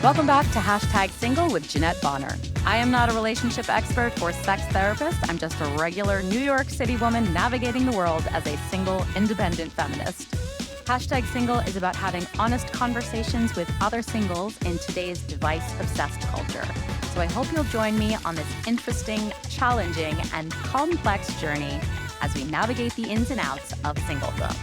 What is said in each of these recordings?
Welcome back to Hashtag Single with Jeanette Bonner. I am not a relationship expert or sex therapist. I'm just a regular New York City woman navigating the world as a single, independent feminist. Hashtag Single is about having honest conversations with other singles in today's device-obsessed culture. So I hope you'll join me on this interesting, challenging, and complex journey as we navigate the ins and outs of singledom.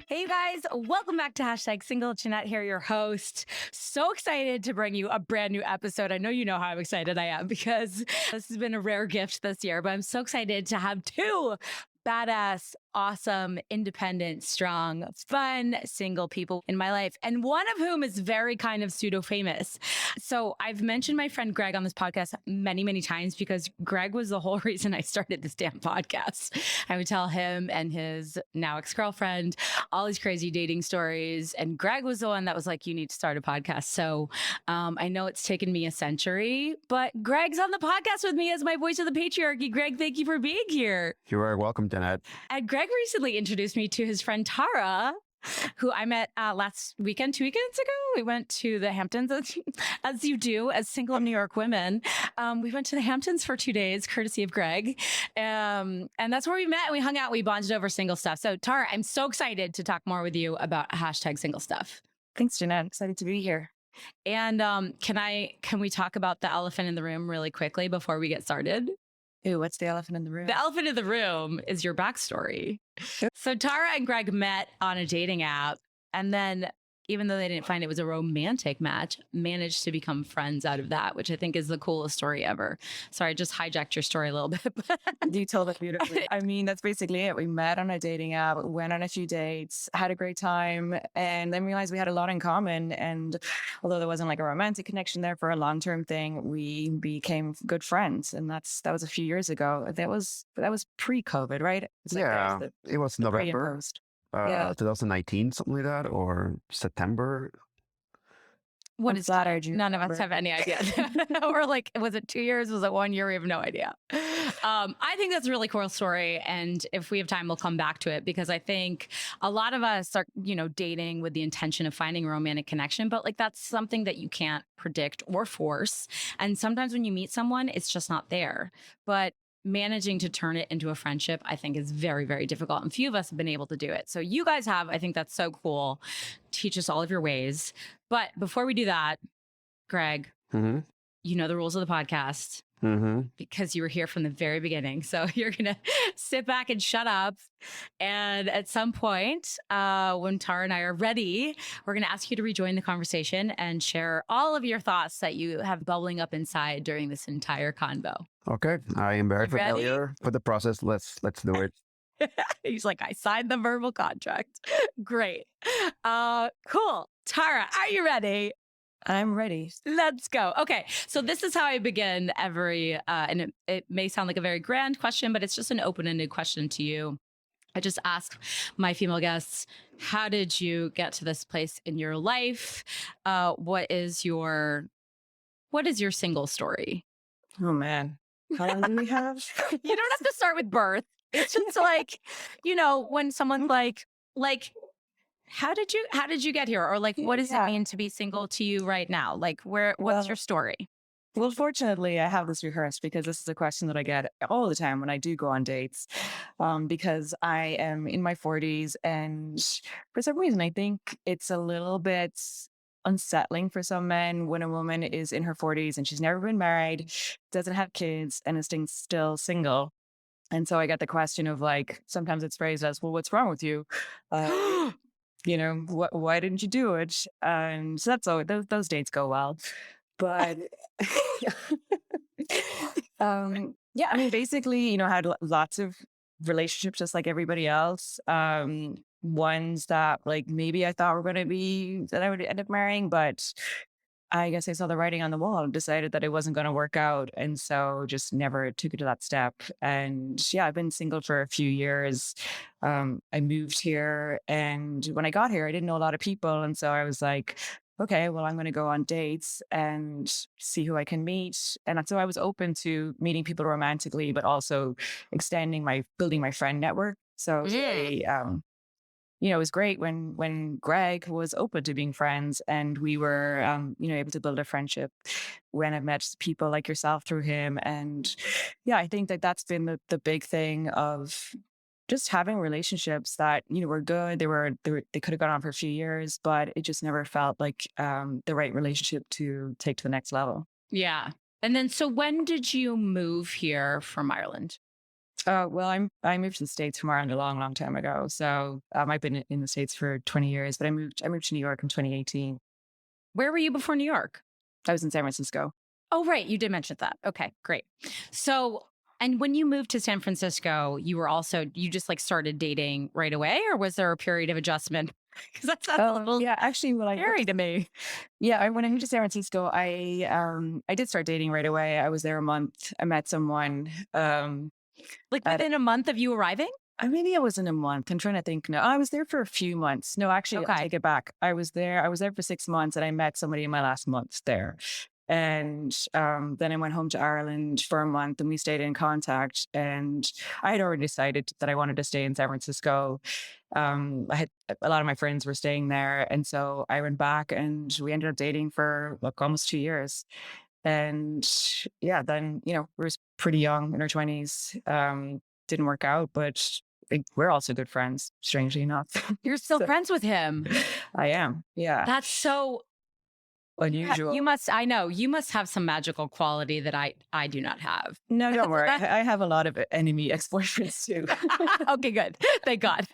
Hey you guys, welcome back to Hashtag Single. Jeanette here, your host. So excited to bring you a brand new episode. I know you know how excited I am because this has been a rare gift this year, but I'm so excited to have two badass, awesome, independent, strong, fun, single people in my life. And one of whom is very kind of pseudo famous. So I've mentioned my friend Greg on this podcast many, many times because Greg was the whole reason I started this damn podcast. I would tell him and his now ex-girlfriend all these crazy dating stories. And Greg was the one that was like, you need to start a podcast. So I know it's taken me a century, but Greg's on the podcast with me as my voice of the patriarchy. Greg, thank you for being here. You are welcome, Jeanette. And Greg recently introduced me to his friend Tara, who I met last weekend, 2 weekends ago. We went to the Hamptons, as you do as single New York women. We went to the Hamptons for 2 days, courtesy of Greg. And that's where we met and we hung out. We bonded over single stuff. So Tara, I'm so excited to talk more with you about hashtag single stuff. Thanks, Jeanette. Excited to be here. And can we talk about the elephant in the room really quickly before we get started? Ooh, what's the elephant in the room? The elephant in the room is your backstory. So Tara and Greg met on a dating app, and then even though they didn't find it was a romantic match, managed to become friends out of that, which I think is the coolest story ever. Sorry, I just hijacked your story a little bit. You told it beautifully. I mean, that's basically it. We met on a dating app, went on a few dates, had a great time, and then realized we had a lot in common. And although there wasn't like a romantic connection there for a long-term thing, we became good friends. And that was a few years ago. That was pre-COVID, right? It was November. 2019, something like that, or September. What is that? None of us have any idea. We're like, was it 2 years? Was it 1 year? We have no idea. I think that's a really cool story. And if we have time, we'll come back to it because I think a lot of us are, dating with the intention of finding a romantic connection, but like that's something that you can't predict or force. And sometimes when you meet someone, it's just not there. But managing to turn it into a friendship, I think is very, very difficult. And few of us have been able to do it. So you guys have, I think that's so cool. Teach us all of your ways. But before we do that, Greg, you know the rules of the podcast because you were here from the very beginning. So you're going to sit back and shut up. And at some point, when Tara and I are ready, we're going to ask you to rejoin the conversation and share all of your thoughts that you have bubbling up inside during this entire convo. Okay, I am very familiar with the process. Let's do it. He's like, I signed the verbal contract. Great. Cool. Tara, are you ready? I'm ready. Let's go. Okay. So this is how I begin every, and it may sound like a very grand question, but it's just an open-ended question to you. I just ask my female guests, how did you get to this place in your life? What is your single story? Oh man. How long do we have? You don't have to start with birth. It's just like, when someone's like, how did you get here? Or like, what does it mean to be single to you right now? Like what's your story? Well, fortunately, I have this rehearsed because this is a question that I get all the time when I do go on dates, because I am in my 40s. And for some reason, I think it's a little bit unsettling for some men when a woman is in her 40s and she's never been married, doesn't have kids, and is still single. And so I get the question of like, sometimes it's phrased as, well, what's wrong with you? Why didn't you do it? And so that's all, those dates go well. But basically, I had lots of relationships just like everybody else. Ones that like maybe I thought were going to be that I would end up marrying, but I guess I saw the writing on the wall and decided that it wasn't going to work out. And so just never took it to that step. And I've been single for a few years. I moved here, and when I got here, I didn't know a lot of people. And so I was like, okay, well, I'm going to go on dates and see who I can meet. And so I was open to meeting people romantically, but also building my friend network. So it was Mm. very, it was great when Greg was open to being friends, and we were, able to build a friendship. When I met people like yourself through him, and yeah, I think that that's been the big thing of just having relationships that were good. They could have gone on for a few years, but it just never felt like the right relationship to take to the next level. Yeah. And then, so when did you move here from Ireland? Well, I moved to the States from Ireland a long, long time ago. So I've been in the States for 20 years, but I moved to New York in 2018. Where were you before New York? I was in San Francisco. Oh, right. You did mention that. Okay, great. So, and when you moved to San Francisco, you just like started dating right away, or was there a period of adjustment? Because that sounds a Oh, little yeah, actually, scary to me. when I moved to San Francisco, I did start dating right away. I was there a month. I met someone. Like At, within a month of you arriving? Maybe I wasn't a month. I'm trying to think. No, I was there for a few months. No, actually, I'll Okay. take it back. I was there for 6 months, and I met somebody in my last month there. And then I went home to Ireland for a month, and we stayed in contact. And I had already decided that I wanted to stay in San Francisco. I had a lot of my friends were staying there, and so I went back, and we ended up dating for almost 2 years. And yeah, then we were pretty young in our 20s. Didn't work out, but we're also good friends, strangely enough. You're still So friends with him. I am, yeah, That's so you unusual. must I know, you must have some magical quality that I do not have. No, don't worry. I have a lot of enemy ex-boyfriends too. Okay, good. Thank God.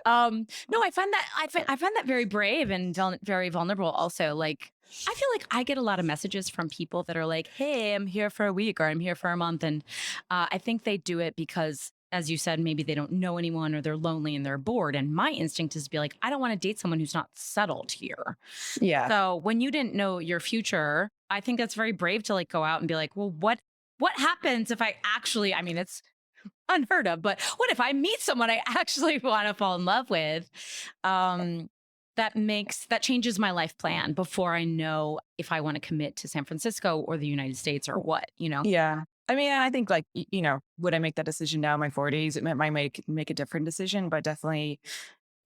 No, I find that very brave and very vulnerable. Also, like I feel like I get a lot of messages from people that are like, "Hey, I'm here for a week or I'm here for a month," and I think they do it because, as you said, maybe they don't know anyone or they're lonely and they're bored. And my instinct is to be like, I don't want to date someone who's not settled here. Yeah. So when you didn't know your future, I think that's very brave to like go out and be like, well, what happens if I actually, I mean, it's unheard of, but what if I meet someone I actually want to fall in love with? That changes my life plan before I know if I want to commit to San Francisco or the United States or what, you know? Yeah. I mean, I think like, would I make that decision now in my 40s? It might make a different decision, but definitely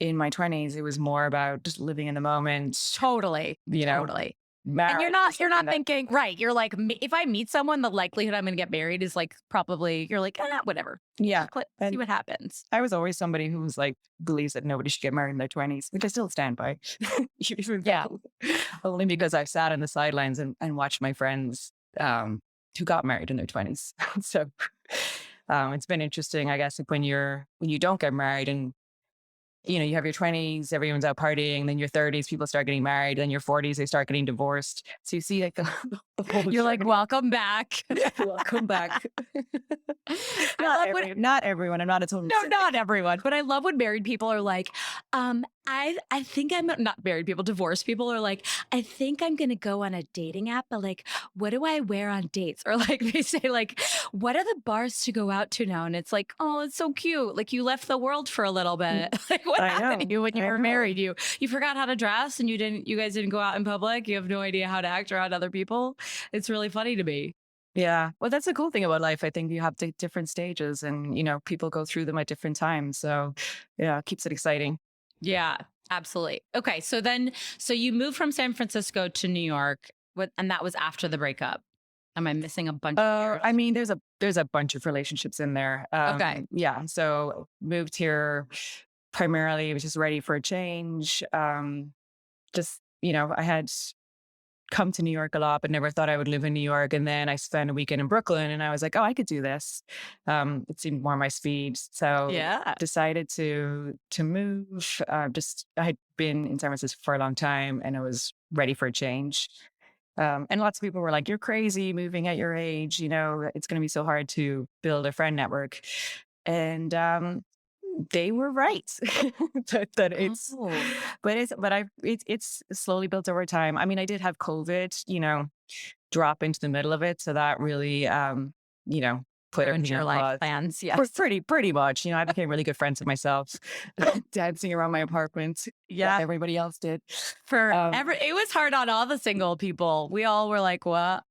in my 20s, it was more about just living in the moment, Totally. you know, Totally. And marriage you're or not something that, thinking, right. You're like, if I meet someone, the likelihood I'm going to get married is like probably, you're like, whatever. yeah. See And what happens. I was always somebody who was like, believes that nobody should get married in their 20s, which I still stand by. Even Yeah. only because I've sat on the sidelines and watched my friends who got married in their 20s. So it's been interesting, I guess, like when you don't get married and you have your 20s, everyone's out partying, then your 30s, people start getting married, then your 40s, they start getting divorced. So you see like the whole You're like, journey. welcome back. Welcome back. I love when Not everyone. I'm not a total. No, not everyone, but I love when married people are like, I think I'm not married people, divorced people are like, I think I'm gonna go on a dating app, but like, what do I wear on dates? Or like they say, like, what are the bars to go out to now? And it's like, oh, it's so cute. Like you left the world for a little bit. Like what I happened to know. you when you I were know. married? You forgot how to dress and you guys didn't go out in public. You have no idea how to act around other people. It's really funny to me. Yeah. Well, that's the cool thing about life. I think you have different stages and, people go through them at different times. So yeah, it keeps it exciting. Yeah, absolutely. Okay, so you moved from San Francisco to New York, and that was after the breakup. Am I missing a bunch of years? I mean, there's a bunch of relationships in there. Okay. Yeah. So moved here primarily, was just ready for a change. Just, I had come to New York a lot, but never thought I would live in New York. And then I spent a weekend in Brooklyn and I was like, oh, I could do this. It seemed more my speed. So Yeah. decided to move. I had been in San Francisco for a long time and I was ready for a change. And lots of people were like, you're crazy moving at your age. It's going to be so hard to build a friend network. And they were right that it's, Oh. it's slowly built over time. I mean, I did have COVID, drop into the middle of it. So that really, put Ruined everything your on life pause. plans. Yes. Pretty much. I became really good friends with myself, dancing around my apartment. Yeah. Everybody else did. It was hard on all the single people. We all were like,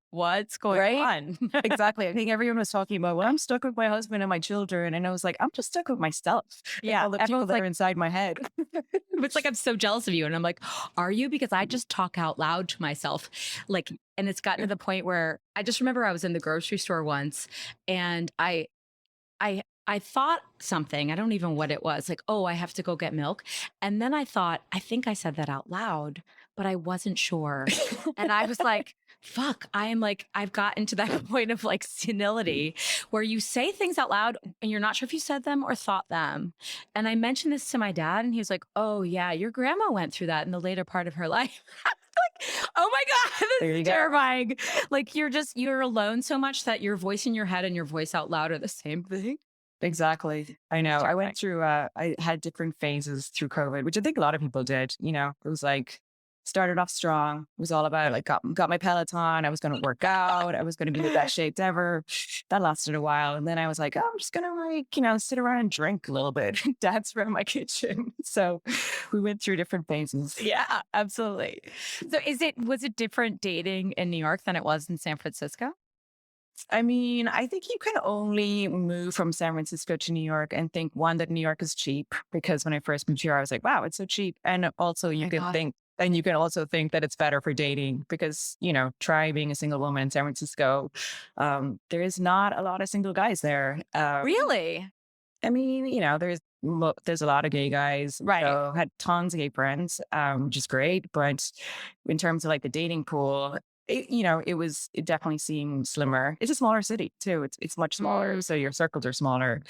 what's going Right? on? Exactly. I think everyone was talking about, well, I'm stuck with my husband and my children. And I was like, I'm just stuck with myself. Yeah. All the people Everyone's that like, are inside my head. it's like, I'm so jealous of you. And I'm like, are you? Because I just talk out loud to myself. Like, and it's gotten to the point where I just remember I was in the grocery store once and I thought something, I don't even know what it was, like, oh, I have to go get milk. And then I thought, I think I said that out loud, but I wasn't sure. And I was like, fuck, I've gotten to that point of like senility where you say things out loud and you're not sure if you said them or thought them. And I mentioned this to my dad and he was like, oh yeah, your grandma went through that in the later part of her life. Like, oh my God, There this you is go. terrifying. Like you're alone so much that your voice in your head and your voice out loud are the same thing. Exactly. I know. I Terrifying. went through, I had different phases through COVID, which I think a lot of people did. It was like, started off strong. It was all about like, got my Peloton. I was going to work out. I was going to be the best shaped ever. That lasted a while. And then I was like, oh, I'm just going to like, sit around and drink a little bit, dance around my kitchen. So we went through different phases. Yeah, absolutely. So was it different dating in New York than it was in San Francisco? I mean, I think you can only move from San Francisco to New York and think, one, that New York is cheap, because when I first moved here, I was like, wow, it's so cheap. And also you can think, and you can also think that it's better for dating because, try being a single woman in San Francisco. There is not a lot of single guys there. Really? I mean, there's a lot of gay guys. Right. So had tons of gay friends, which is great. But in terms of like the dating pool, it definitely seemed slimmer. It's a smaller city too. It's much smaller. So your circles are smaller.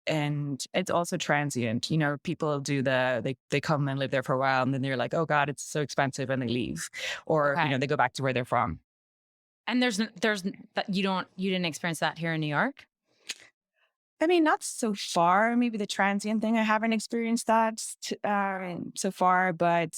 And it's also transient. People they come and live there for a while and then they're like, oh God, it's so expensive, and they leave. Or, they go back to where they're from. And there's you didn't experience that here in New York? I mean, not so far. Maybe the transient thing, I haven't experienced that so far, but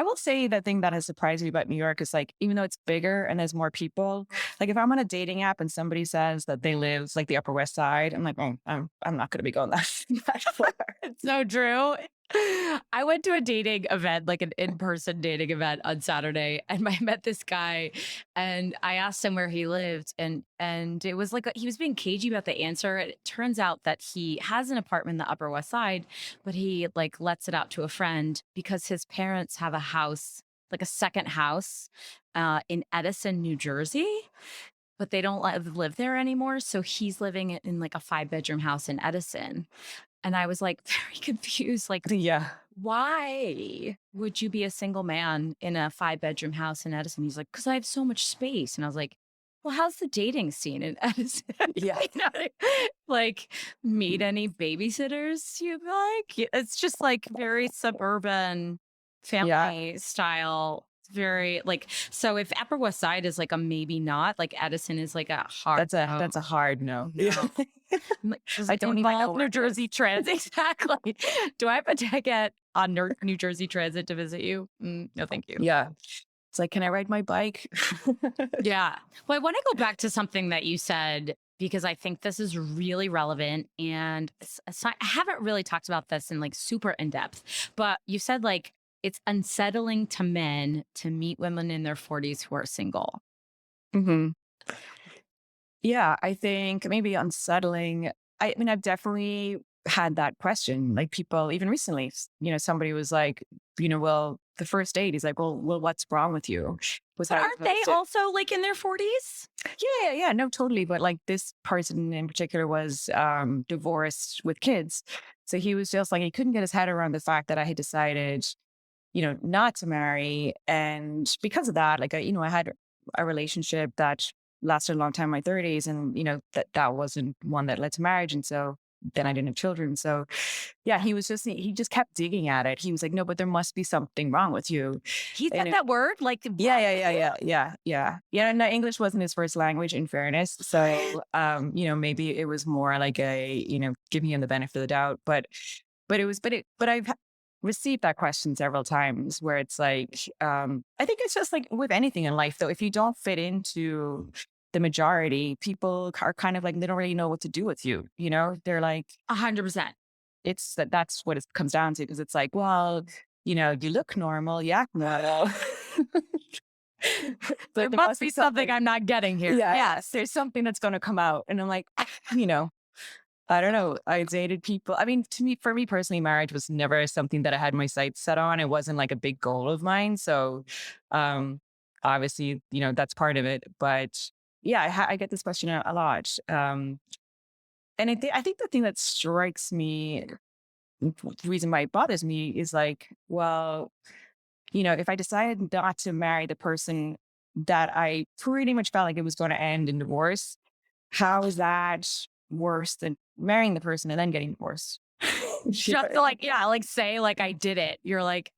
I will say the thing that has surprised me about New York is like, even though it's bigger and there's more people, like if I'm on a dating app and somebody says that they live like the Upper West Side, I'm like, oh, I'm not going to be going that far. It's so true. I went to a dating event, like an in-person dating event on Saturday, and I met this guy and I asked him where he lived and it was like he was being cagey about the answer. It turns out that he has an apartment in the Upper West Side, but he like lets it out to a friend because his parents have a house, like a second house in Edison, New Jersey. But they don't live there anymore. So he's living in like a 5-bedroom house in Edison. And I was like very confused. Like, Yeah. why would you be a single man in a 5-bedroom house in Edison? He's like, because I have so much space. And I was like, well, how's the dating scene in Edison? Yeah. Like, meet any babysitters you like? It's just like very suburban family style. Very like, so if Upper West Side is like a maybe not, like Edison is like a hard That's a hard no. I don't even know New Jersey Transit. Exactly. Do I have a ticket on New Jersey Transit to visit you? No, thank you. Yeah. It's like, can I ride my bike? Yeah. Well, I want to go back to something that you said, because I think this is really relevant. And I haven't really talked about this in like super in depth, but you said like, it's unsettling to men to meet women in their 40s who are single. Mm-hmm. Yeah, I think maybe unsettling. I mean, I've definitely had that question. Like people, even recently, somebody was like, well, the first date, he's like, well, what's wrong with you? But aren't they also like in their 40s? Yeah, no, totally. But like this person in particular was divorced with kids. So he was just like, he couldn't get his head around the fact that I had decided, not to marry. And because of that, like, I had a relationship that lasted a long time in my 30s. And, that wasn't one that led to marriage. And so then I didn't have children. So yeah, he just kept digging at it. He was like, no, but there must be something wrong with you. He said that word? Like, yeah. No, English wasn't his first language, in fairness. So, maybe it was more like giving him the benefit of the doubt, but I've received that question several times where it's like, I think it's just like with anything in life, though, if you don't fit into the majority, people are kind of like, they don't really know what to do with you. You know, they're like, 100%. that's what it comes down to. Cause it's like, well, you know, you look normal. You act normal. There But must be something I'm not getting here. yeah, Yeah. there's something that's going to come out. And I'm like, you know, I don't know. I dated people. I mean, for me personally, marriage was never something that I had my sights set on. It wasn't like a big goal of mine. So, obviously, you know, that's part of it. But yeah, I get this question a lot. And I think the thing that strikes me, the reason why it bothers me is like, well, you know, if I decided not to marry the person that I pretty much felt like it was going to end in divorce, how is that worse than marrying the person and then getting divorced? Just to like, yeah, like say like I did it. You're like,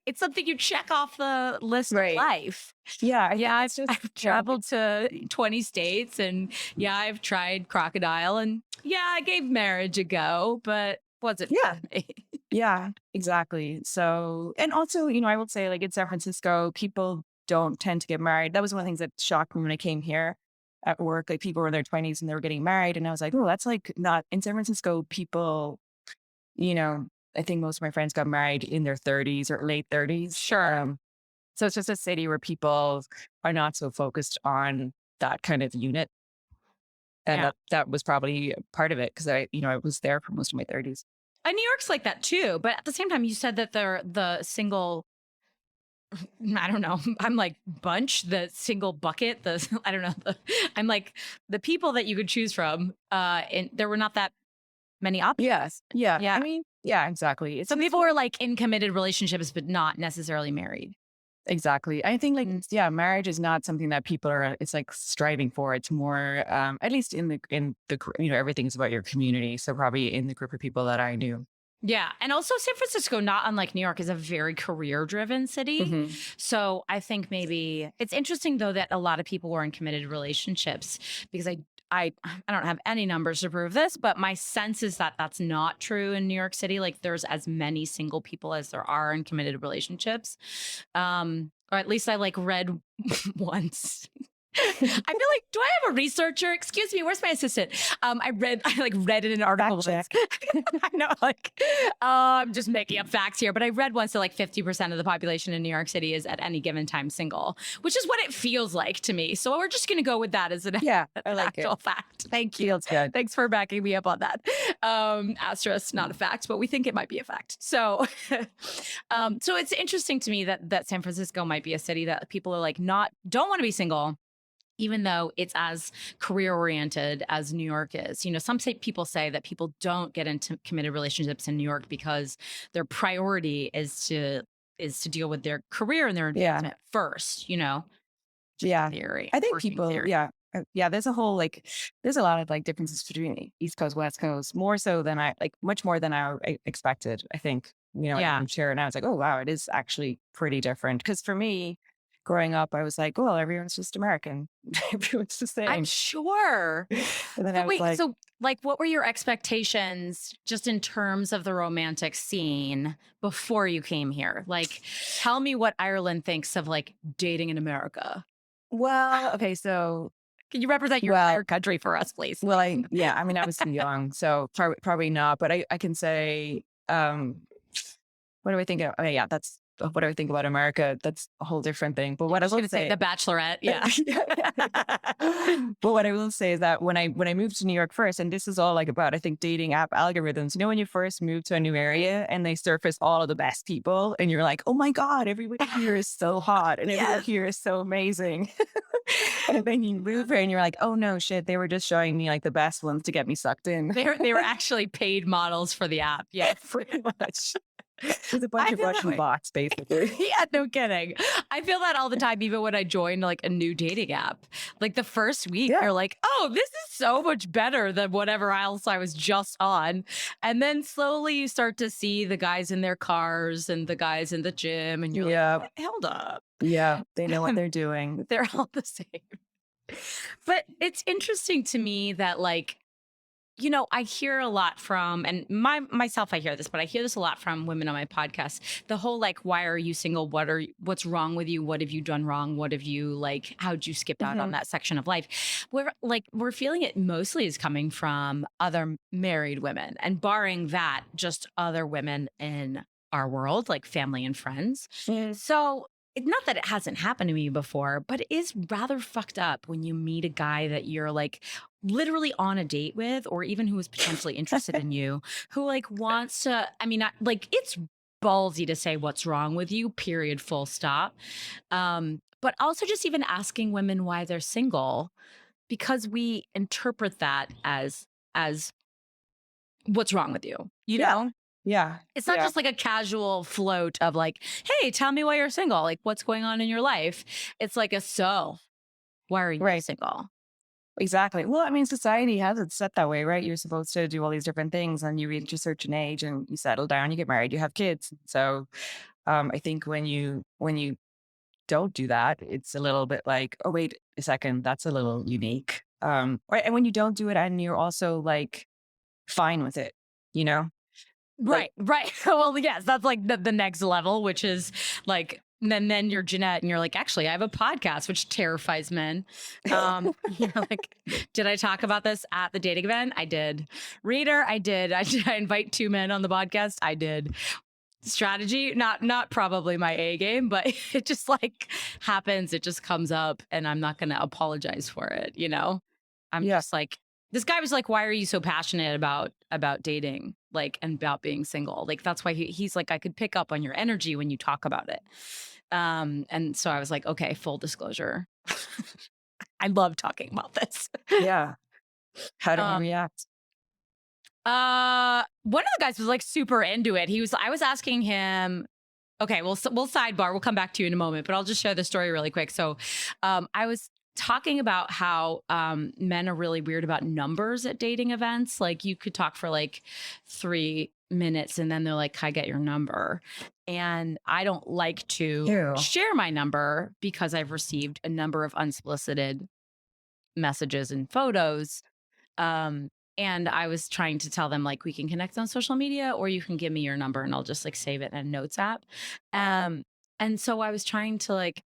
it's something you check off the list Right. of life. Yeah. Yeah, I've traveled to 20 states and yeah, I've tried crocodile and yeah, I gave marriage a go, but was it Yeah. for me? Yeah, exactly. So, and also, you know, I would say like in San Francisco, people don't tend to get married. That was one of the things that shocked me when I came here at work. Like people were in their 20s and they were getting married. And I was like, oh, that's like not in San Francisco. People, you know, I think most of my friends got married in their 30s or late 30s. Sure. So it's just a city where people are not so focused on that kind of unit. And Yeah. that was probably part of it because I was there for most of my 30s. And New York's like that too. But at the same time, you said that they're the single, I don't know. I'm like bunch, the single bucket, I don't know. I'm like the people that you could choose from. And there were not that many options. Yes. Yeah. Yeah. I mean, yeah, exactly. Some people were like in committed relationships, but not necessarily married. Exactly. I think like, yeah, marriage is not something that people are, it's like striving for. It's more, at least in the, you know, everything's about your community. So probably in the group of people that I knew. Yeah. And also San Francisco, not unlike New York, is a very career driven city. Mhm. So I think maybe it's interesting though that a lot of people were in committed relationships because I don't have any numbers to prove this, but my sense is that that's not true in New York City. Like there's as many single people as there are in committed relationships. Or at least I like read once. I feel like, do I have a researcher? Excuse me, where's my assistant? I like read in an article. Fact I know, like, I'm just making up facts here, but I read once that like 50% of the population in New York City is at any given time single, which is what it feels like to me. So we're just going to go with that as an I like actual it. fact. Thank you. Feels good. Thanks for backing me up on that. Asterisk, not a fact, but we think it might be a fact. So, so it's interesting to me that San Francisco might be a city that people are like don't want to be single, even though it's as career oriented as New York is. You know, people say that people don't get into committed relationships in New York because their priority is to deal with their career and their advancement first, you know? Yeah. Theory. I think working people, theory. yeah, there's a whole there's a lot of like differences between East Coast, West Coast, more so than much more than I expected, I think. You know, Yeah. I'm sure. And I was like, oh, wow, it is actually pretty different. Because for me, growing up, I was like, well, everyone's just American. Everyone's the same. I'm sure. And then So I was like, so like, what were your expectations just in terms of the romantic scene before you came here? Like, tell me what Ireland thinks of like dating in America. well, okay, so, Can you represent your entire country for us, please? well, I mean, I was too young, so probably not. But I can say, what do I think of? Oh, yeah, that's what I think about America. That's a whole different thing. But what I will say, The Bachelorette, yeah. But what I will say is that when I moved to New York first, and this is all like about, I think, dating app algorithms. You know, when you first move to a new area and they surface all of the best people, and you're like, oh my God, everybody here is so hot, and everybody here is so amazing. And then you move here and you're like, oh no, shit, they were just showing me like the best ones to get me sucked in. They were actually paid models for the app. Yeah, pretty much. There's a bunch of Russian bots, basically. Yeah, no kidding. I feel that all the time, even when I join like a new dating app. Like the first week, you're like, oh, this is so much better than whatever else I was just on. And then slowly you start to see the guys in their cars and the guys in the gym, and you're like, held up. Yeah, they know what they're doing. They're all the same. But it's interesting to me that like, I hear a lot from, and myself, I hear this, but I hear this a lot from women on my podcast. The whole like, why are you single? What's wrong with you? What have you done wrong? What have you like? How'd you skip out on that section of life? We're feeling it mostly is coming from other married women, and barring that, just other women in our world, like family and friends. So it's not that it hasn't happened to me before, but it is rather fucked up when you meet a guy that you're like literally on a date with, or even who is potentially interested in you, who like wants to, like it's ballsy to say what's wrong with you, period, full stop. But also just even asking women why they're single, because we interpret that as what's wrong with you, you know? Yeah. It's not just like a casual float of like, hey, tell me why you're single. Like, what's going on in your life? It's like why are you single? Exactly. Well, I mean, society has it set that way, right? You're supposed to do all these different things and you reach a certain age and you settle down, you get married, you have kids. So I think when you don't do that, it's a little bit like, oh, wait a second, that's a little unique. Right. And when you don't do it and you're also like fine with it, you know? Right. Well, yes, that's like the next level, which is like, and then you're Jeanette and you're like, actually, I have a podcast, which terrifies men. Like, did I talk about this at the dating event? I did. Reader, I did. I invite 2 men on the podcast. I did. Strategy, not probably my A game, but it just like happens. It just comes up and I'm not going to apologize for it. I'm just like, this guy was like, why are you so passionate about dating, like, and about being single? Like, that's why he's like, I could pick up on your energy when you talk about it. And so I was like, okay, full disclosure. I love talking about this. Yeah. How do you react? One of the guys was like super into it. I was asking him, okay, we'll sidebar. We'll come back to you in a moment, but I'll just share the story really quick. So, I was talking about how men are really weird about numbers at dating events. Like you could talk for like 3 minutes and then they're like, can I get your number? And I don't like to share my number because I've received a number of unsolicited messages and photos. And I was trying to tell them like, we can connect on social media or you can give me your number and I'll just like save it in a notes app. And so I was trying to like,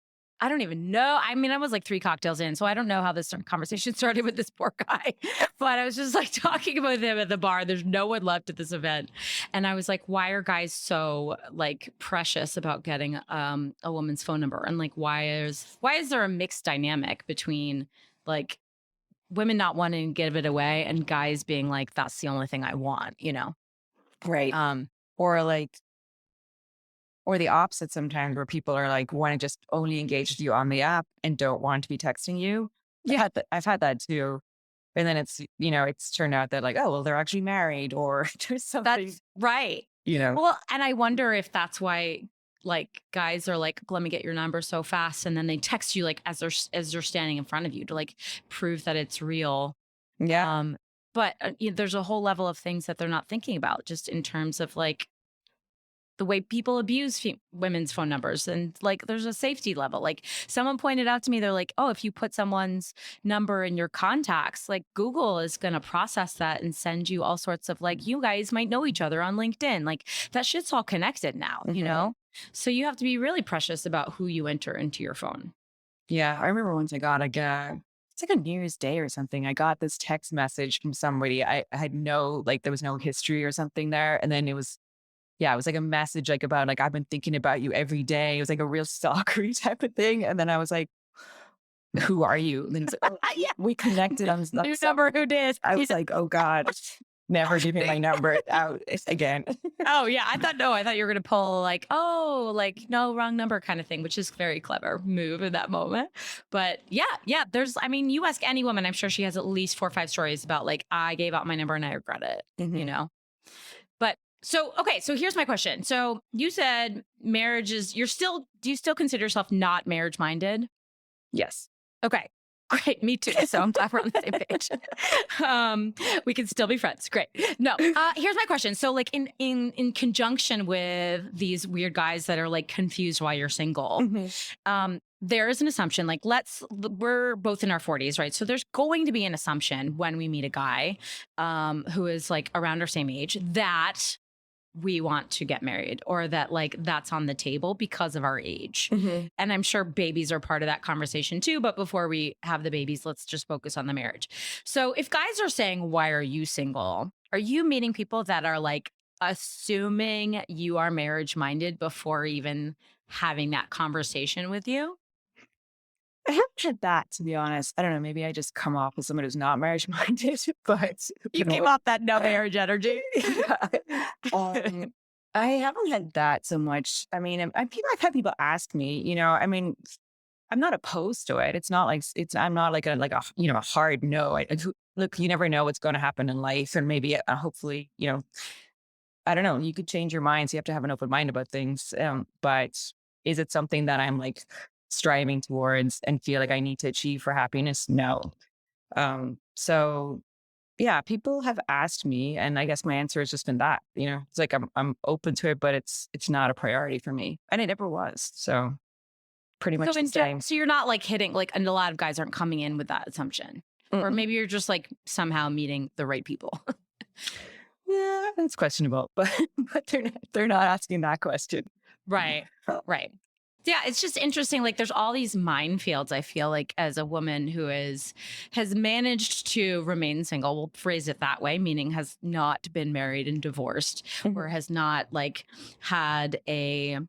I don't even know. I mean, I was like 3 cocktails in, so I don't know how this conversation started with this poor guy. But I was just like talking about him at the bar. There's no one left at this event. And I was like, why are guys so like precious about getting a woman's phone number? And like, why is there a mixed dynamic between like women not wanting to give it away and guys being like, that's the only thing I want, Right. Or the opposite sometimes where people are like, want to just only engage with you on the app and don't want to be texting you. Yeah. I've had that too. And then it's turned out that like, oh, well, they're actually married or there's something. That's right. Well, and I wonder if that's why like guys are like, let me get your number so fast. And then they text you like as they're standing in front of you to like prove that it's real. Yeah. But there's a whole level of things that they're not thinking about just in terms of like the way people abuse women's phone numbers. And like, there's a safety level. Like someone pointed out to me, they're like, oh, if you put someone's number in your contacts, like Google is going to process that and send you all sorts of like, you guys might know each other on LinkedIn. Like that shit's all connected now, So you have to be really precious about who you enter into your phone. Yeah. I remember once I got it's like a New Year's Day or something. I got this text message from somebody. I had there was no history or something there. And then it was like a message like about like, I've been thinking about you every day. It was like a real stalkery type of thing. And then I was like, who are you? And then it's like, oh, we connected on this new number, who did? I was like, oh God, never giving my number out again. Oh yeah. I thought you were going to pull like, oh, like no, wrong number kind of thing, which is very clever move in that moment. But yeah. You ask any woman, I'm sure she has at least 4 or 5 stories about like, I gave out my number and I regret it, But so here's my question. So you said do you still consider yourself not marriage minded? Yes. Okay. Great, me too. So I'm glad we're on the same page. We can still be friends. Great. No, here's my question. So, like in conjunction with these weird guys that are like confused why you're single, there is an assumption. Like, we're both in our 40s, right? So there's going to be an assumption when we meet a guy who is like around our same age that we want to get married, or that like that's on the table because of our age. And I'm sure babies are part of that conversation too. But before we have the babies, let's just focus on the marriage. So if guys are saying, why are you single? Are you meeting people that are like assuming you are marriage minded before even having that conversation with you? I haven't had that, to be honest. I don't know. Maybe I just come off as someone who's not marriage minded, but You came off that no marriage energy. um, I haven't had that so much. I mean, I've had people ask me, I mean, I'm not opposed to it. It's not like I'm not like a hard no. Look, you never know what's going to happen in life. And maybe, hopefully, I don't know, you could change your mind. So you have to have an open mind about things. But is it something that I'm like striving towards and feel like I need to achieve for happiness? No. So yeah, people have asked me, and I guess my answer has just been that, it's like I'm open to it, but it's not a priority for me. And it never was. So pretty much the same. So you're not like hitting, like, and a lot of guys aren't coming in with that assumption. Or maybe you're just like somehow meeting the right people. Yeah, that's questionable, but they're not asking that question. Right. Right. Yeah, it's just interesting. Like, there's all these minefields, I feel like, as a woman who has managed to remain single, we'll phrase it that way, meaning has not been married and divorced, or has not like had a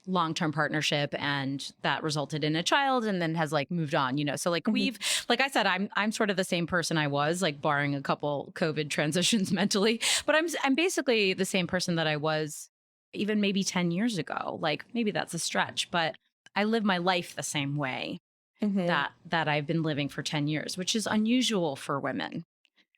long-term partnership and that resulted in a child and then has like moved on, so like like I said, I'm sort of the same person I was, like barring a couple COVID transitions mentally, but I'm basically the same person that I was even maybe 10 years ago. Like, maybe that's a stretch, but I live my life the same way that I've been living for 10 years, which is unusual for women.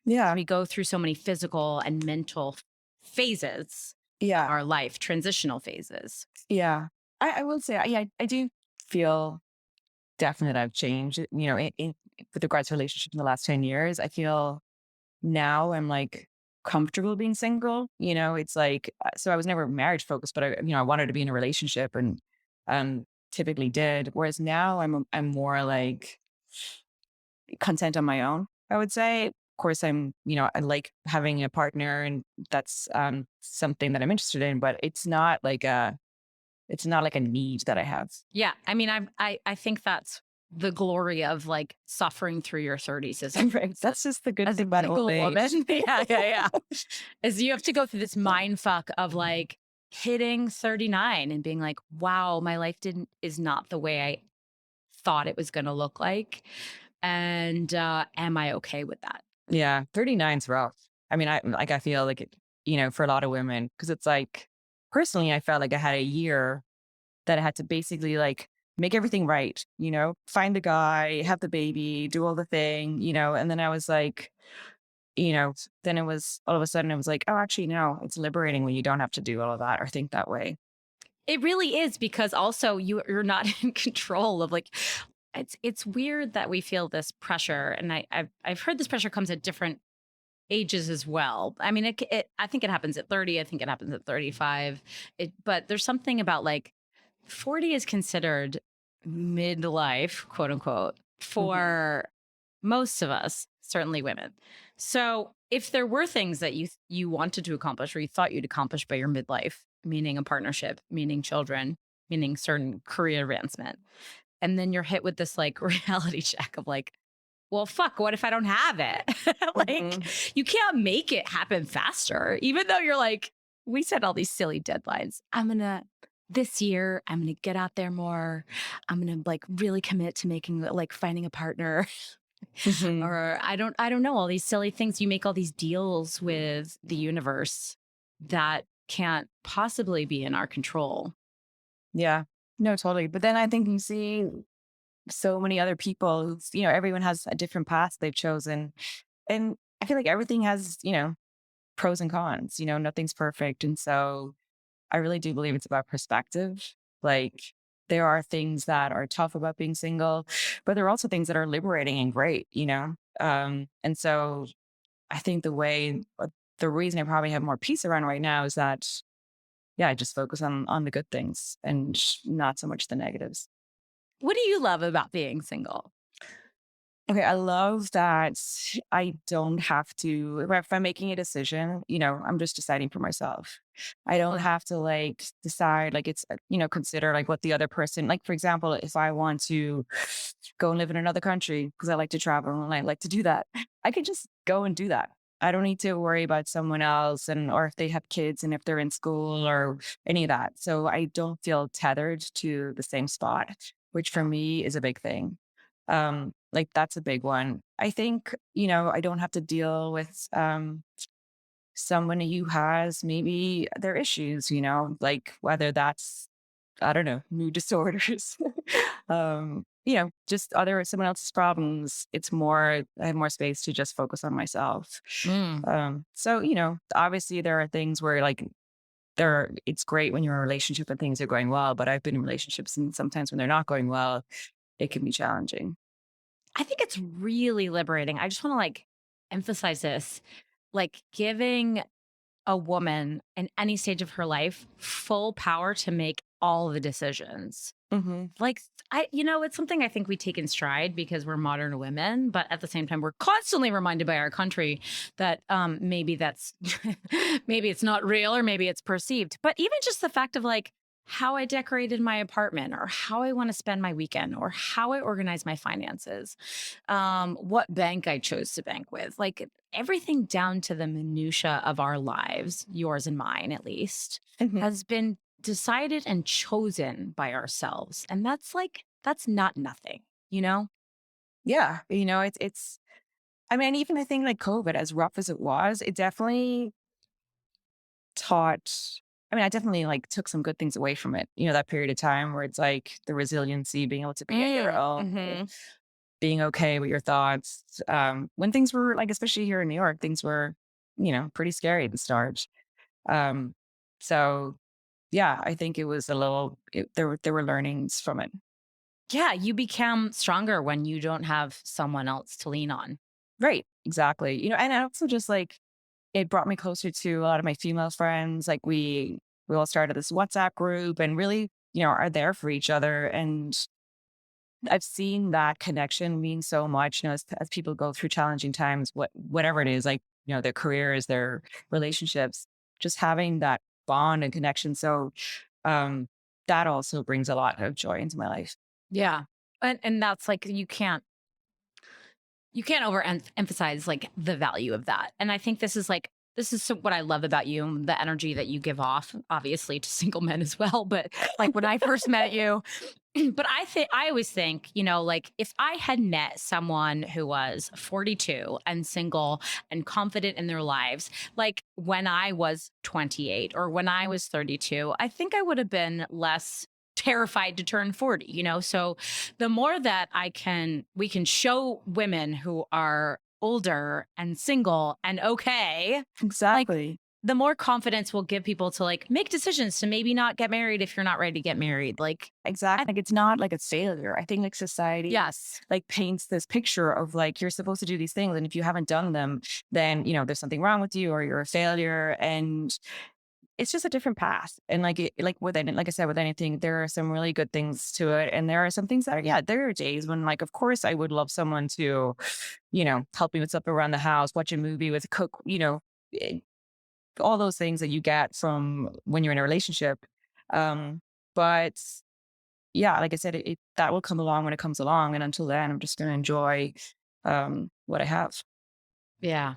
Yeah. We go through so many physical and mental phases. Yeah. Our life, transitional phases. Yeah. I will say, I do feel definitely that I've changed, with regards to relationships in the last 10 years. I feel now I'm like comfortable being single, it's like, so I was never marriage focused, but I wanted to be in a relationship and, typically did. Whereas now I'm more like content on my own, I would say. Of course, I like having a partner, and that's, something that I'm interested in, but it's not like a need that I have. Yeah. I mean, I think that's the glory of like suffering through your 30s, isn't it? Right. That's just the good thing about old age. Yeah. Is you have to go through this mind fuck of like hitting 39 and being like, wow, my life is not the way I thought it was going to look like. And am I okay with that? Yeah. 39's rough. I mean, I feel like for a lot of women, because it's like, personally, I felt like I had a year that I had to basically like make everything right, find the guy, have the baby, do all the thing, and then I was like, then it was all of a sudden it was like, oh, actually, no, it's liberating when you don't have to do all of that or think that way. It really is, because also you're not in control of like, it's weird that we feel this pressure. And I've heard this pressure comes at different ages as well. I mean, I think it happens at 30. I think it happens at 35. But there's something about like 40 is considered midlife, quote unquote, for most of us, certainly women. So if there were things that you wanted to accomplish or you thought you'd accomplish by your midlife, meaning a partnership, meaning children, meaning certain career advancement, and then you're hit with this like reality check of like, well, fuck, what if I don't have it? Like, you can't make it happen faster, even though you're like, we set all these silly deadlines. This year, I'm going to get out there more. I'm going to like really commit to finding a partner. Or I don't know, all these silly things. You make all these deals with the universe that can't possibly be in our control. Yeah, no, totally. But then I think you see so many other people who's, everyone has a different path they've chosen. And I feel like everything has, pros and cons, nothing's perfect. And so I really do believe it's about perspective. Like, there are things that are tough about being single, but there are also things that are liberating and great, you know? And so I think the reason I probably have more peace around right now is that, yeah, I just focus on the good things and not so much the negatives. What do you love about being single? Okay, I love that I don't have to, if I'm making a decision, you know, I'm just deciding for myself. I don't have to like decide, like you know, consider like what the other person, like for example, if I want to go and live in another country because I like to travel and I like to do that, I could just go and do that. I don't need to worry about someone else and or if they have kids and if they're in school or any of that. So I don't feel tethered to the same spot, which for me is a big thing. Like that's a big one. I think, you know, I don't have to deal with someone who has maybe their issues, you know, like whether that's, I don't know, mood disorders, you know, just other someone else's problems. It's more, I have more space to just focus on myself. Mm. So, you know, obviously there are things where like it's great when you're in a relationship and things are going well, but I've been in relationships and sometimes when they're not going well, it can be challenging. I think it's really liberating. I just want to like emphasize this, like giving a woman in any stage of her life full power to make all the decisions. Hmm. Like it's something I think we take in stride because we're modern women, but at the same time, we're constantly reminded by our country that maybe that's maybe it's not real or maybe it's perceived. But even just the fact of like how I decorated my apartment or how I want to spend my weekend or how I organize my finances, what bank I chose to bank with, like everything down to the minutia of our lives, yours and mine at least, Hmm. has been decided and chosen by ourselves. And that's not nothing, you know? Yeah, you know, I mean, even I think like COVID, as rough as it was, it definitely taught. I mean, I definitely like took some good things away from it. You know, that period of time where it's like the resiliency, being able to be on your own, Mm-hmm. being okay with your thoughts. When things were like, especially here in New York, things were, you know, pretty scary at the start. Um, so yeah, I think it was a little. There were learnings from it. Yeah, you become stronger when you don't have someone else to lean on. Right, exactly. You know, and I also just like it brought me closer to a lot of my female friends. Like we all started this WhatsApp group and really, you know, are there for each other. And I've seen that connection mean so much, you know, as people go through challenging times, whatever it is, like, you know, their careers, their relationships, just having that bond and connection. So um that also brings a lot of joy into my life. Yeah. And that's like you can't overemphasize like the value of that. And I think this is what I love about you, and the energy that you give off, obviously to single men as well. But like when I first met you, but I always think, like if I had met someone who was 42 and single and confident in their lives, like when I was 28 or when I was 32, I think I would have been less terrified to turn 40, So the more that we can show women who are older and single and okay, like Exactly. the more confidence will give people to like make decisions to maybe not get married if you're not ready to get married. Like, Exactly. Like it's not like a failure. I think like society yes. like paints this picture of like you're supposed to do these things and if you haven't done them, then you know there's something wrong with you or you're a failure. And it's just a different path. And like with any, like I said, with anything, there are some really good things to it. And there are some things that are, yeah, there are days when like, of course I would love someone to, you know, help me with stuff around the house, watch a movie with cook, you know, eh, all those things that you get from when you're in a relationship. But yeah, like I said, that will come along when it comes along. And until then, I'm just going to enjoy what I have. Yeah.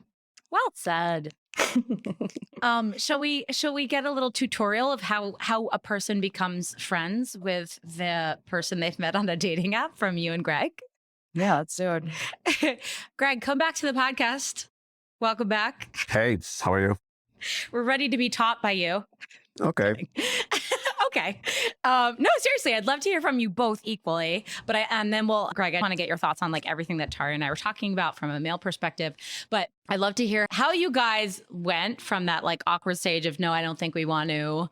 Well said. Shall we get a little tutorial of how a person becomes friends with the person they've met on a dating app from you and Greg? Yeah, let's do it. Greg, come back to the podcast. Welcome back. Hey, how are you? We're ready to be taught by you. Okay. Okay. No, seriously, I'd love to hear from you both equally. And then Greg, I want to get your thoughts on like everything that Tari and I were talking about from a male perspective. But I'd love to hear how you guys went from that like awkward stage of no, I don't think we want to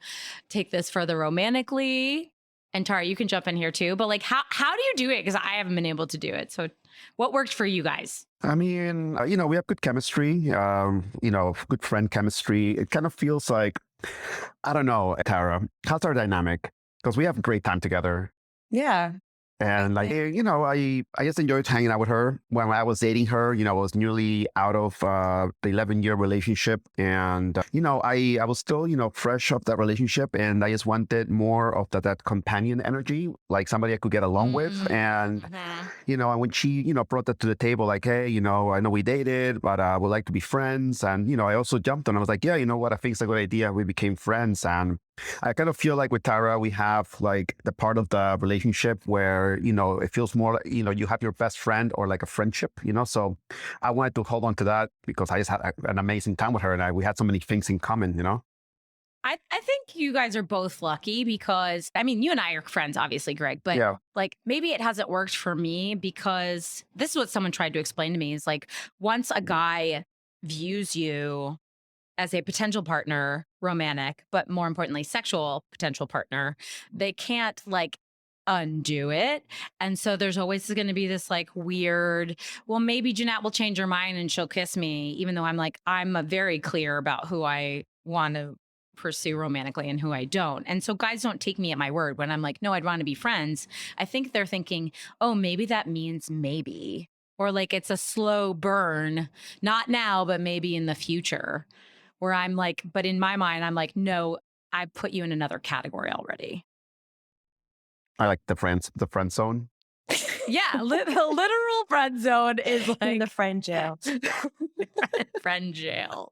take this further romantically. and Tara, you can jump in here too, but like, how do you do it? Because I haven't been able to do it. So what worked for you guys? I mean, we have good chemistry, good friend chemistry. It kind of feels like, I don't know, Tara, how's our dynamic? Because we have a great time together. Yeah. And like, I just enjoyed hanging out with her. When I was dating her, I was newly out of the 11-year relationship. And, I was still, fresh off that relationship. And I just wanted more of that companion energy, like somebody I could get along with. And, and when she, brought that to the table, like, hey, I know we dated, but I would like to be friends. And, I also jumped on. I was like, yeah, you know what? I think it's a good idea. We became friends. And I kind of feel like with Tara, we have like the part of the relationship where, it feels more like, you have your best friend or like a friendship, So I wanted to hold on to that because I just had an amazing time with her and we had so many things in common, I think you guys are both lucky because, I mean, you and I are friends, obviously, Greg, but like maybe it hasn't worked for me because this is what someone tried to explain to me is like once a guy views you as a potential partner, romantic, but more importantly, sexual potential partner, they can't like undo it. And so there's always going to be this like weird, well, maybe Jeanette will change her mind and she'll kiss me, even though I'm very clear about who I want to pursue romantically and who I don't. And so guys don't take me at my word when I'm like, no, I'd want to be friends. I think they're thinking, oh, maybe that means maybe, or like it's a slow burn, not now, but maybe in the future. Where I'm like, but in my mind, I'm like, no, I put you in another category already. I like the friend zone. Yeah, the literal friend zone is like in the friend jail. friend jail.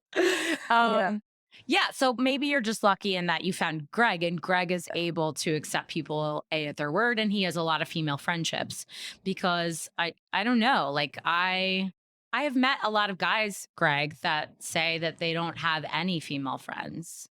Yeah, so maybe you're just lucky in that you found Greg, and Greg is able to accept people at their word, and he has a lot of female friendships. Because I don't know, like I have met a lot of guys, Greg, that say that they don't have any female friends.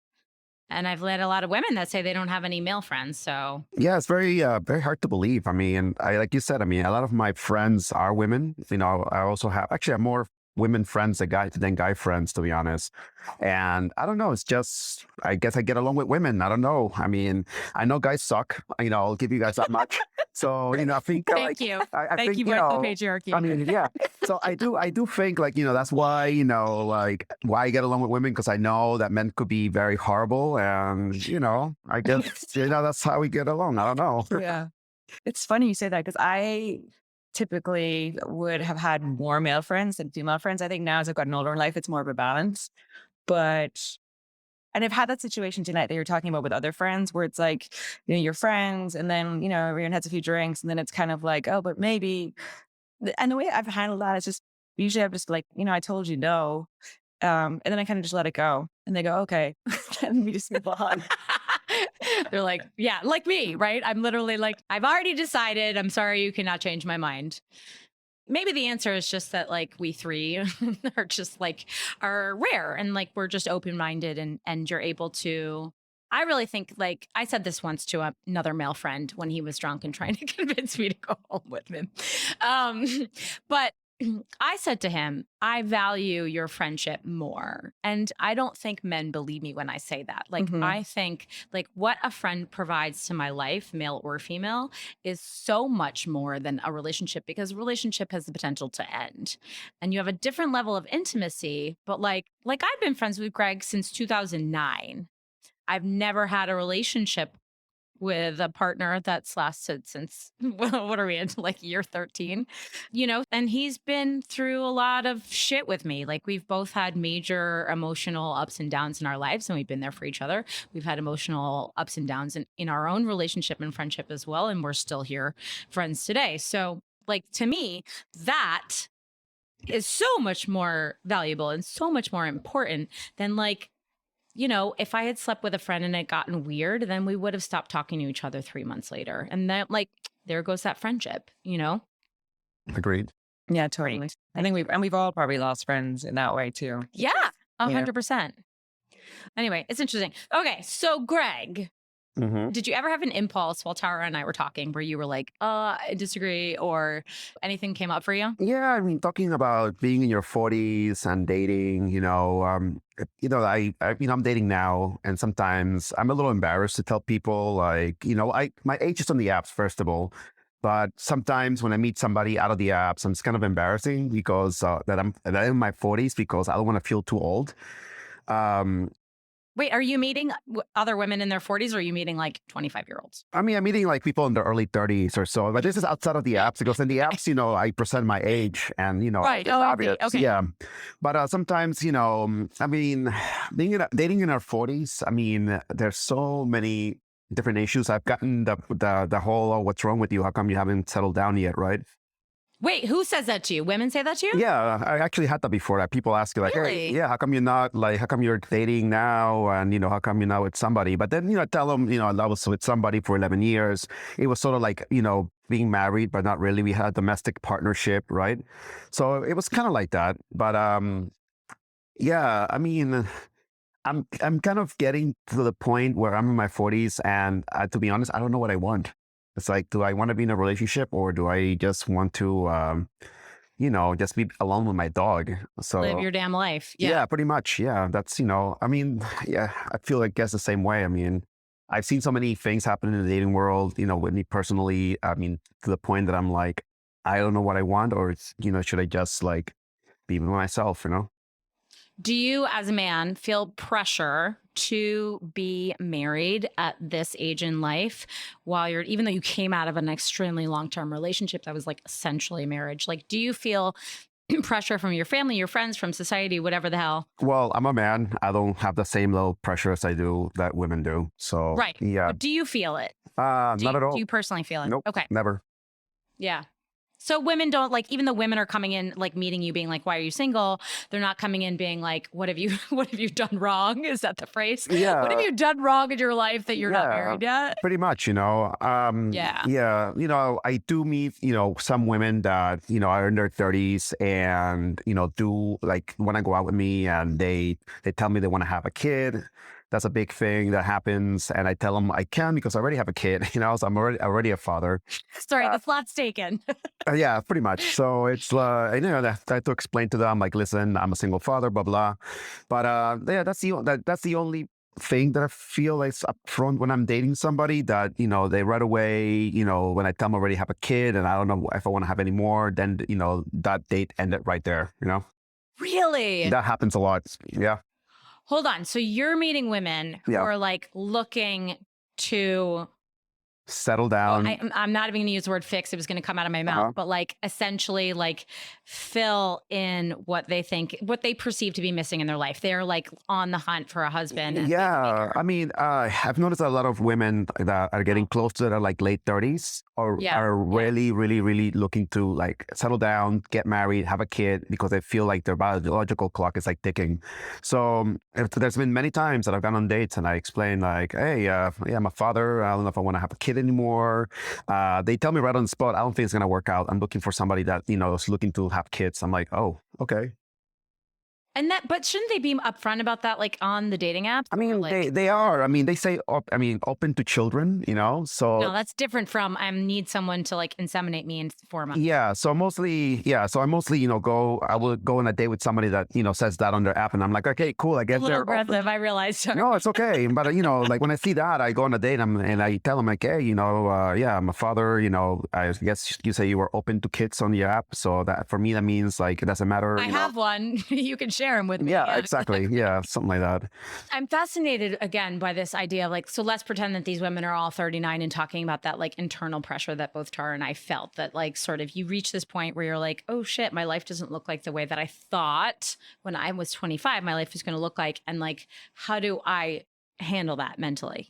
And I've met a lot of women that say they don't have any male friends. So yeah, it's very, very hard to believe. I mean, like you said, a lot of my friends are women. I also have more women friends than guy friends, to be honest. And I don't know. It's just, I guess I get along with women. I don't know. I mean, I know guys suck. I'll give you guys that much. So, I think thank you. I thank think, you for the patriarchy. I mean, yeah. So I do think like, that's why, like why I get along with women, because I know that men could be very horrible. And, I guess, that's how we get along. I don't know. Yeah. It's funny you say that because I typically would have had more male friends than female friends. I think now as I've gotten older in life, it's more of a balance. And I've had that situation tonight that you're talking about with other friends where it's like, you're friends and then, everyone has a few drinks and then it's kind of like, oh, but maybe. And the way I've handled that is just, usually I'm just like, I told you no. And then I kind of just let it go. And they go, okay. And we just move on. They're like, yeah, like me, right? I'm literally like, I've already decided. I'm sorry, you cannot change my mind. Maybe the answer is just that like we three are just like are rare and like we're just open-minded and you're able to. I really think like I said this once to another male friend when he was drunk and trying to convince me to go home with him. But I said to him, I value your friendship more. And I don't think men believe me when I say that. Like, I think like what a friend provides to my life, male or female, is so much more than a relationship because a relationship has the potential to end. And you have a different level of intimacy. But like I've been friends with Greg since 2009. I've never had a relationship with a partner that's lasted since, what are we into, like year 13, and he's been through a lot of shit with me. Like we've both had major emotional ups and downs in our lives and we've been there for each other. We've had emotional ups and downs in our own relationship and friendship as well. And we're still here friends today. So like, to me, that is so much more valuable and so much more important than like, if I had slept with a friend and it gotten weird, then we would have stopped talking to each other 3 months later. And then like, there goes that friendship, Agreed. Yeah, totally. I think we've all probably lost friends in that way too. Yeah, 100%. Anyway, it's interesting. Okay. So Greg, Hmm. Did you ever have an impulse while Tara and I were talking where you were like, I disagree, or anything came up for you? Yeah, I mean, talking about being in your 40s and dating, I'm dating now, and sometimes I'm a little embarrassed to tell people, like, my age is on the apps, first of all, but sometimes when I meet somebody out of the apps, it's kind of embarrassing because that I'm in my 40s because I don't want to feel too old. Um, Wait, are you meeting other women in their 40s or are you meeting like 25-year-olds? I mean, I'm meeting like people in their early 30s or so, but this is outside of the apps because in the Okay. apps, I present my age and, Right. it's Oh, I see. obvious. Okay. Yeah. But sometimes, I mean, dating in our 40s, I mean, there's so many different issues. I've gotten the whole, oh, what's wrong with you? How come you haven't settled down yet? Right. Wait, who says that to you? Women say that to you? Yeah, I actually had that before. That people ask you like, "Hey, Really? yeah, how come you're not like, how come you're dating now, and how come you're not with somebody?" But then I tell them, I was with somebody for 11 years. It was sort of like being married, but not really. We had a domestic partnership, right? So it was kind of like that. But yeah, I mean, I'm kind of getting to the point where I'm in my 40s, and to be honest, I don't know what I want. It's like, do I want to be in a relationship, or do I just want to? Just be alone with my dog. Live So your damn life. Yeah. yeah, pretty much. Yeah, that's I mean, yeah, I feel like guess the same way. I mean, I've seen so many things happen in the dating world. With me personally. I mean, to the point that I'm like, I don't know what I want, or should I just like be with myself? Do you, as a man, feel pressure to be married at this age in life while even though you came out of an extremely long term relationship that was like essentially marriage? Like, do you feel pressure from your family, your friends, from society, whatever the hell? Well, I'm a man. I don't have the same level of pressure as I do that women do. So Right. yeah, But do you feel it? not at Do all. you personally feel it? Nope, Okay. never. Yeah. So women don't like, even though women are coming in like meeting you being like, why are you single? They're not coming in being like, what have you what have you done wrong? Is that the phrase? What have Yeah, you done wrong in your life that you're not yeah, married yet? pretty much, Yeah. yeah, I do meet, some women that, are in their 30s and, do like want to go out with me, and they tell me they want to have a kid. That's a big thing that happens. And I tell them I can because I already have a kid, so I'm already a father. Sorry, the slot's taken. Yeah, pretty much. So it's that I have to explain to them like, listen, I'm a single father, blah blah. But yeah, that's the only thing that I feel is upfront when I'm dating somebody, that they right away, when I tell them I already have a kid and I don't know if I want to have any more, then that date ended right there. Really? That happens a lot. Yeah, Hold on. So you're meeting women who yeah. are like looking to, Settle well, down. I'm not even going to use the word fix. It was going to come out of my mouth, Uh-huh. but like essentially like fill in what they perceive to be missing in their life. They're like on the hunt for a husband. And Yeah, I mean, I've noticed a lot of women that are getting close to their like late 30s or Yeah. are really, really, really looking to like settle down, get married, have a kid because they feel like their biological clock is like ticking. So there's been many times that I've gone on dates and I explain like, hey, yeah, I'm a father. I don't know if I want to have a kid anymore. They tell me right on the spot, I don't think it's gonna work out. I'm looking for somebody that is looking to have kids. I'm like, oh, okay. but shouldn't they be upfront about that, like on the dating apps? I mean, Like, they are. I mean, they say, open to children. So no, that's different from I need someone to like inseminate me in 4 months. yeah. So mostly, yeah. So I mostly, I will go on a date with somebody that says that on their app, and I'm like, okay, cool. I A guess little they're open. aggressive, I realized. No, it's okay. But like when I see that, I go on a date and I tell them like, hey, yeah, I'm a father. I guess you say you were open to kids on the app. So that for me, that means like it doesn't matter. I have one. You can share him with me. Yeah, exactly. Yeah, something like that. I'm fascinated again by this idea of like, so let's pretend that these women are all 39 and talking about that like internal pressure that both Tara and I felt, that like sort of you reach this point where you're like, oh shit, my life doesn't look like the way that I thought when I was 25 my life was going to look like. And like, how do I handle that mentally?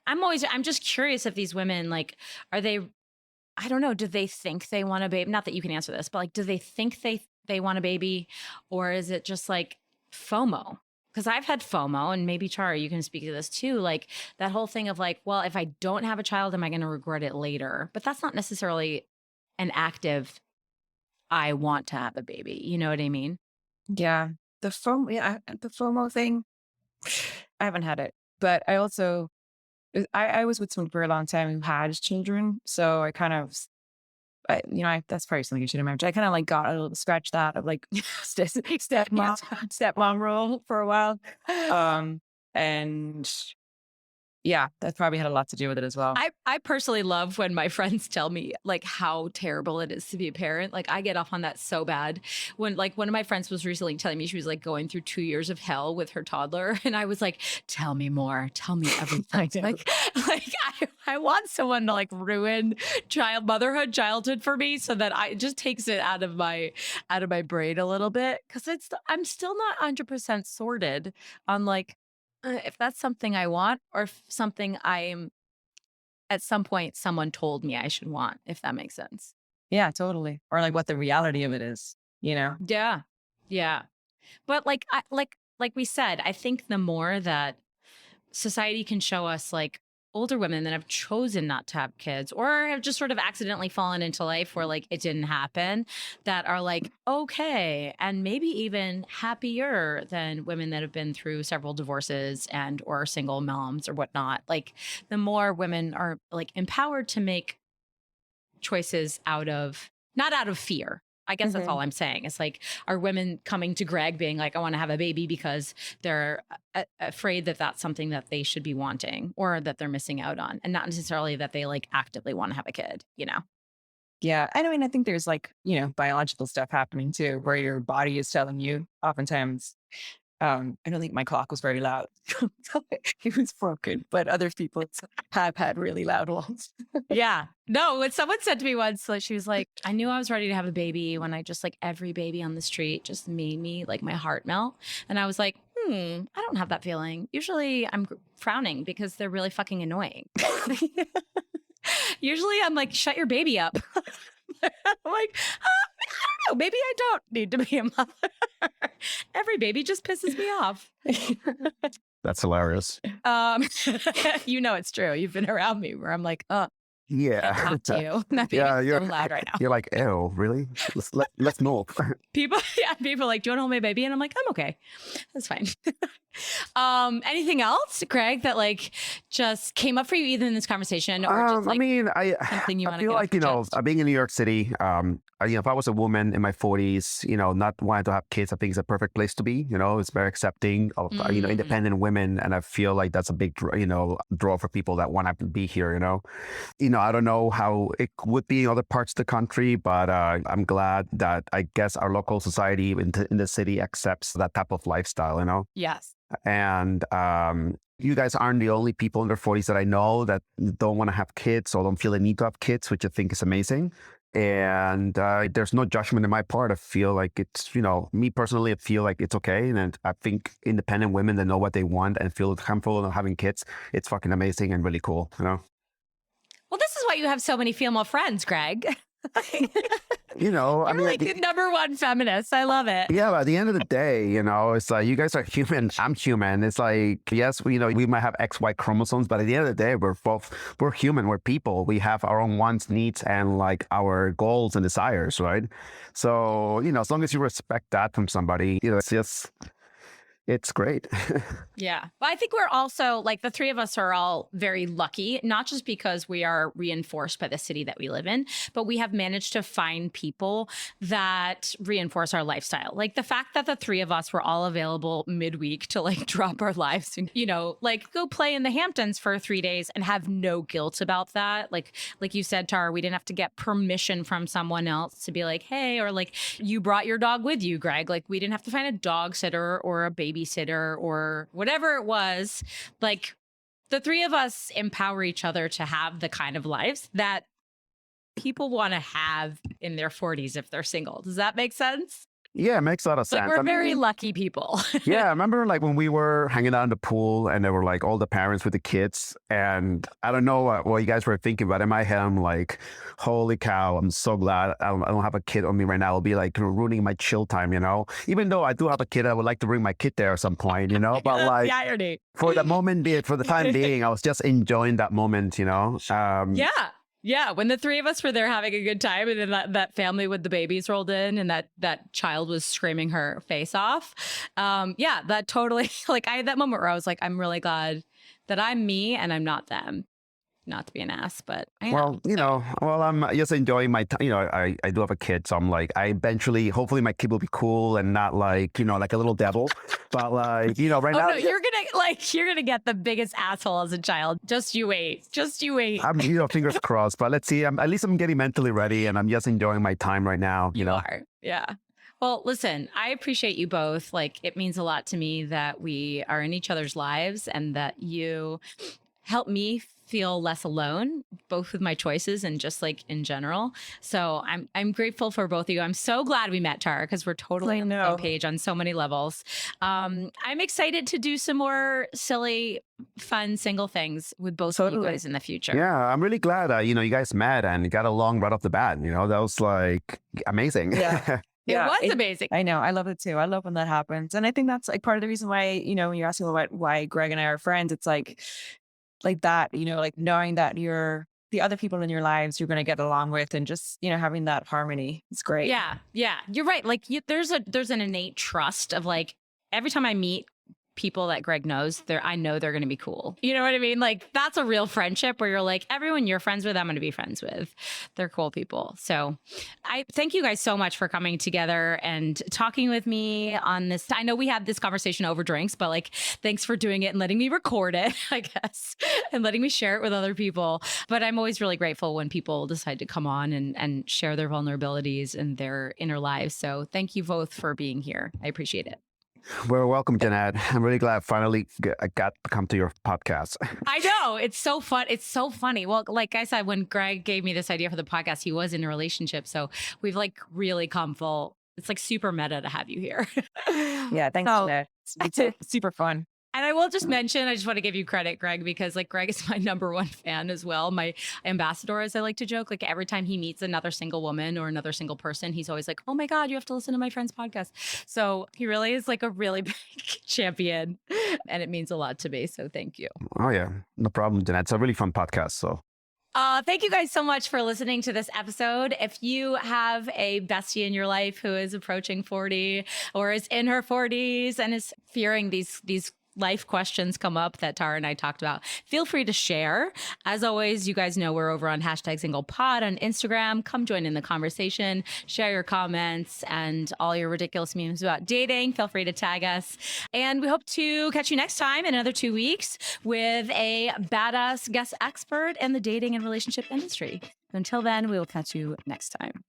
I'm just curious if these women, like, are they, I don't know, do they think they want a baby? Not that you can answer this, but like, do they think they want a baby, or is it just like FOMO? Because I've had FOMO, and maybe Tara, you can speak to this too. Like that whole thing of like, well, if I don't have a child, am I going to regret it later? But that's not necessarily an active, I want to have a baby. You know what I mean? Yeah. The FOMO thing, I haven't had it, but I also I was with someone for a long time who had children, so I kind of, that's probably something I should remember. I kind of like got a little scratch that of like stepmom role for a while, um, and yeah, that probably had a lot to do with it as well. I personally love when my friends tell me like how terrible it is to be a parent. Like I get off on that so bad. When like one of my friends was recently telling me she was like going through 2 years of hell with her toddler. And I was like, tell me more. Tell me everything. I want someone to like ruin childhood for me so that it just takes it out of my brain a little bit. Cause I'm still not 100% sorted on like, if that's something I want or if something I'm at some point someone told me I should want, if that makes sense. Yeah, totally. Or like what the reality of it is, you know? Yeah. Yeah. But like like we said, I think the more that society can show us like older women that have chosen not to have kids or have just sort of accidentally fallen into life where like it didn't happen, that are like okay and maybe even happier than women that have been through several divorces and or single moms or whatnot. Like the more women are like empowered to make choices not out of fear. I guess that's Mhm. all I'm saying. It's like, are women coming to Greg being like, I want to have a baby because they're afraid that that's something that they should be wanting or that they're missing out on, and not necessarily that they like actively want to have a kid, you know? Yeah. I mean, I think there's like, biological stuff happening too, where your body is telling you oftentimes. I don't think my clock was very loud. It was broken, but other people have had really loud ones. Yeah. No, what someone said to me once, like she was like, I knew I was ready to have a baby when I just like every baby on the street just made me like my heart melt. And I was like, I don't have that feeling. Usually I'm frowning because they're really fucking annoying. Usually I'm like, shut your baby up. I'm like, I don't know. Maybe I don't need to be a mother. Every baby just pisses me off. That's hilarious. You know it's true. You've been around me where I'm like, can't Yeah. talk to you. That Yeah, baby's so loud right now. you're like, ew, really? Let's move. People are like, do you want to hold my baby? And I'm like, I'm okay. That's fine. Anything else, Greg, that like just came up for you either in this conversation or just like I mean, something you I want to feel get like, off your chest? being in New York City, if I was a woman in my 40s, not wanting to have kids, I think it's a perfect place to be. It's very accepting of, Mm. independent women. And I feel like that's a big, draw for people that want to be here, I don't know how it would be in other parts of the country, but I'm glad that I guess our local society in the city accepts that type of lifestyle, Yes. And you guys aren't the only people in their 40s that I know that don't want to have kids or don't feel the need to have kids, which I think is amazing. And there's no judgment in my part. I feel like it's, me personally, I feel like it's okay. And I think independent women that know what they want and feel comfortable in having kids, it's fucking amazing and really cool, Well, this is why you have so many female friends, Greg. I You're mean, like the number one feminist. I love it. yeah, but at the end of the day, it's like you guys are human. I'm human. It's like, yes, we might have XY chromosomes, but at the end of the day, we're human. We're people. We have our own wants, needs, and like our goals and desires, right? So, as long as you respect that from somebody, it's great. Yeah. Well, I think we're also like the three of us are all very lucky, not just because we are reinforced by the city that we live in, but we have managed to find people that reinforce our lifestyle. Like the fact that the three of us were all available midweek to like drop our lives and, like go play in the Hamptons for 3 days and have no guilt about that. Like you said, Tara, we didn't have to get permission from someone else to be like, hey, or like you brought your dog with you, Greg. Like we didn't have to find a dog sitter or a babysitter or whatever it was. Like the three of us empower each other to have the kind of lives that people want to have in their 40s if they're single. Does that make sense? Yeah, it makes a lot of Like sense. we're very lucky people. Yeah, I remember like when we were hanging out in the pool and there were like all the parents with the kids. And I don't know what you guys were thinking, but in my head, I'm like, holy cow, I'm so glad I don't have a kid on me right now. It'll be like ruining my chill time, Even though I do have a kid, I would like to bring my kid there at some point, But like the irony. for the time being, I was just enjoying that moment, Yeah. Yeah, when the three of us were there having a good time, and then that family with the babies rolled in, and that child was screaming her face off. Yeah, that totally like I had that moment where I was like, I'm really glad that I'm me and I'm not them. Not to be an ass, but I am. Well, I'm just enjoying my time. I do have a kid, so I'm like, hopefully my kid will be cool and not like, like a little devil. But like, right Oh now, no, you're gonna get the biggest asshole as a child. Just you wait. I'm, fingers crossed. But let's see. At least I'm getting mentally ready, and I'm just enjoying my time right now. You are, yeah. Well, listen, I appreciate you both. Like, it means a lot to me that we are in each other's lives and that you help me feel less alone, both with my choices and just like in general. So I'm grateful for both of you. I'm so glad we met, Tara, because we're totally on the same page on so many levels. I'm excited to do some more silly, fun single things with both of you guys in the future. Yeah, I'm really glad you guys met and got along right off the bat. That was like amazing. Yeah. It was amazing. I know. I love it too. I love when that happens. And I think that's like part of the reason why, when you're asking about why Greg and I are friends, it's like that, like knowing that the other people in your lives you're going to get along with and just, having that harmony. It's great. Yeah. Yeah. You're right. Like there's an innate trust of like every time I meet people that Greg knows, I know they're going to be cool. You know what I mean? Like that's a real friendship where you're like, everyone you're friends with, I'm going to be friends with. They're cool people. So I thank you guys so much for coming together and talking with me on this. I know we had this conversation over drinks, but like, thanks for doing it and letting me record it, I guess, and letting me share it with other people. But I'm always really grateful when people decide to come on and share their vulnerabilities and their inner lives. So thank you both for being here. I appreciate it. Well, welcome, Jeanette. I'm really glad I got to come to your podcast. I know. It's so fun. It's so funny. Well, like I said, when Greg gave me this idea for the podcast, he was in a relationship. So we've like really come full. It's like super meta to have you here. Yeah, thanks, Jeanette. It's super fun. And I will just mention, I just want to give you credit, Greg, because like Greg is my #1 fan as well. My ambassador, as I like to joke, like every time he meets another single woman or another single person, he's always like, oh my God, you have to listen to my friend's podcast. So he really is like a really big champion and it means a lot to me. So thank you. Oh yeah, no problem, Jeanette. It's a really fun podcast. So thank you guys so much for listening to this episode. If you have a bestie in your life who is approaching 40 or is in her 40s and is fearing these life questions come up that Tara and I talked about, feel free to share. As always, you guys know we're over on #SinglePod on Instagram. Come join in the conversation, share your comments and all your ridiculous memes about dating. Feel free to tag us. And we hope to catch you next time in another 2 weeks with a badass guest expert in the dating and relationship industry. Until then, we will catch you next time.